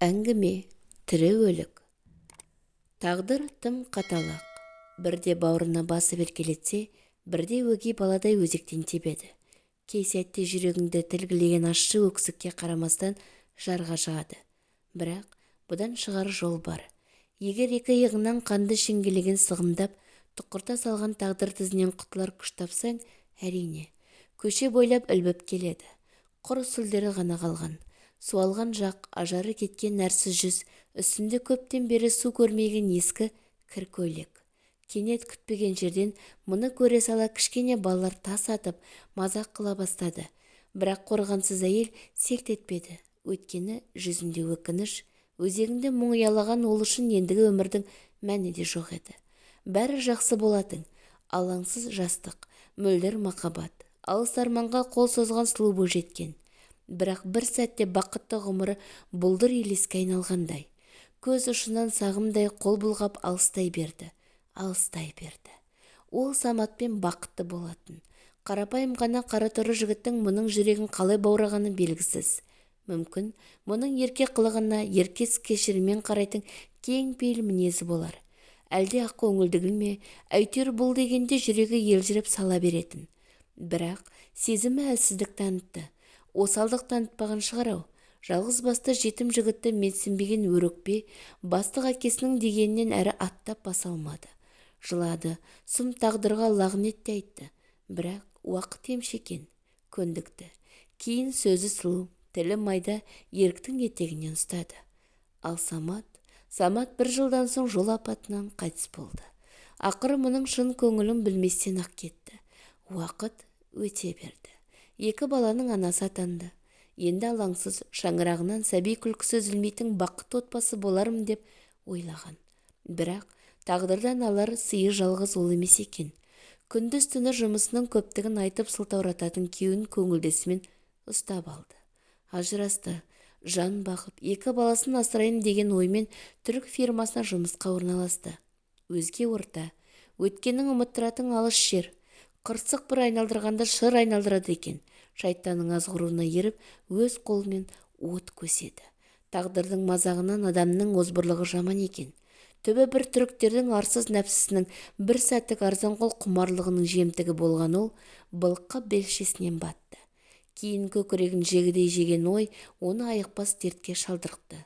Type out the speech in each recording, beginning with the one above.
Әңгіме тірі өлік. Тағдыр тым қаталақ. Бірде бауырына басып еркелетсе, бірде өгей баладай өзектен тебеді. Кей сәтте жүрегіңді тілгілеген ащы өксікке қарамастан жарға жығады. Бірақ бұдан шығар жол бар. Егер екі иығынан қанды шеңгелеген сығымдап, тұқырта салған тағдыр тізінен құтылар күш тапсаң, әрине, көше бойлап ілбіп келеді. Құр сүлдері ғана қалған. Суалған жақ, ажары кеткен нәрсіз жүз, үстінде көптен бері су көрмеген ескі кір көйлек. Кенет күтпеген жерден мұны көре сала кішкене балалар тас атып, мазақ қыла бастады. Бірақ қорғансыз әйел селт етпеді. Өйткені жүзінде өкініш, өзегінде мұң ұялаған ол үшін ендігі өмірдің мәні де жоқ еді. Бәрі жақсы болатын, алаңсыз жастық, мөлдір махаббат, алыс арманға қол созған сұлу бойжеткен. Бірақ бір сәтте бақытты ғұмыры бұлдыр елеске айналғандай. Көз ұшынан сағымдай қол бұлғап алыстай берді. Ол Саматпен бақытты болатын. Қарапайым ғана қара торы жігіттің мұның жүрегін қалай баурағаны белгісіз. Мүмкін, мұның ерке қылығына еркес кешіріммен қарайтын кең пейіл мінезі болар. Әлде ақ көңілдігіл ме, әйтеуір бұл дегенде жүрегі елжіреп сала беретін. Бірақ сезімі әлсіздік танытты. Осалдық танытпаған шығар-ау. Жалғыз басты жетім жігітті менсінбеген өрекпе, бастық әкесінің дегенінен әрі аттап баса алмады. Жылады, сұм тағдырға лағнет те айтты. Бірақ уақыт емшекен, көндікті. Кейін сөзі сұлу, тілі майда еріктің етегінен ұстады. Ал Самат бір жылдан соң жол апатынан қайтыс болды. Ақыры мұның шын көңілін білместен ақ кетті. Уақыт өте берді. Екі баланың анасы атанды. Енді алаңсыз шаңырағынан сәби күлкісі үзілмейтін бақытты отбасы болармын деп ойлаған. Бірақ тағдырдан алар сыйы жалғыз ол емес екен. Күндіз түні жұмысының көптігін айтып сылтаурататын күйеуін көңілдесімен ұстап алды. Ажырасты, жан бағып, екі баласын асырайын деген оймен түрік фирмасына жұмысқа орналасты. Өзге орта, өткенің ұмыттыратын алыс жер. Қырсық бір айналдырғанда шыр айналдырады екен. Шайтанның азғыруына еріп, өз қолымен от көседі. Тағдырдың мазағынан адамның озбырлығы жаман екен. Түбі бір түріктердің арсыз нәпсісінің бір сәттік арзанқол құмарлығының жемтігі болған ол былыққа белшесінен батты. Кейін көкірегін жегідей жеген ой оны айықпас дертке шалдырықты.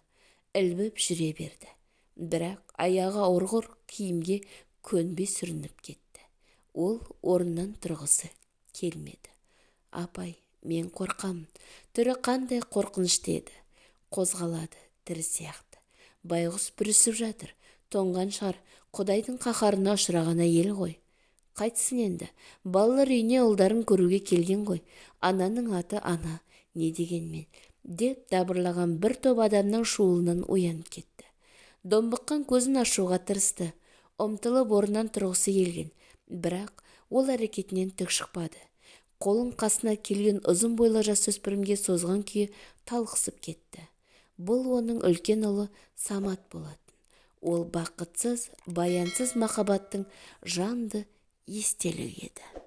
Ілбіп жүре берді. Бірақ аяғы ауыр киімге көнбей сүрініп кетті. Ол орнынан тұрғысы келмеді. Апай, мен қорқамын. Түрі қандай қорқынышты еді. Қозғалады, тірі сияқты. Байғұс бүрісіп жатыр. Тоңған шығар, Құдайдың қаһарына ұшыраған әйел ғой. Қайтсын енді, балалар үйіне ұлдарын көруге келген ғой. Ананың аты ана, не дегенмен, деп дабырлаған бір топ адамның шуылынан оянып кетті. Домбыққан көзін ашуға тырысты. Ұмтылып орнынан тұрғысы келген. Бірақ ол әрекетінен түк шықпады. Қолын қасына келген ұзын бойлы жасөспірімге созған күйі талықсып кетті. Бұл оның үлкен ұлы Самат болатын. Ол бақытсыз, баянсыз махаббаттың жанды естелігі еді.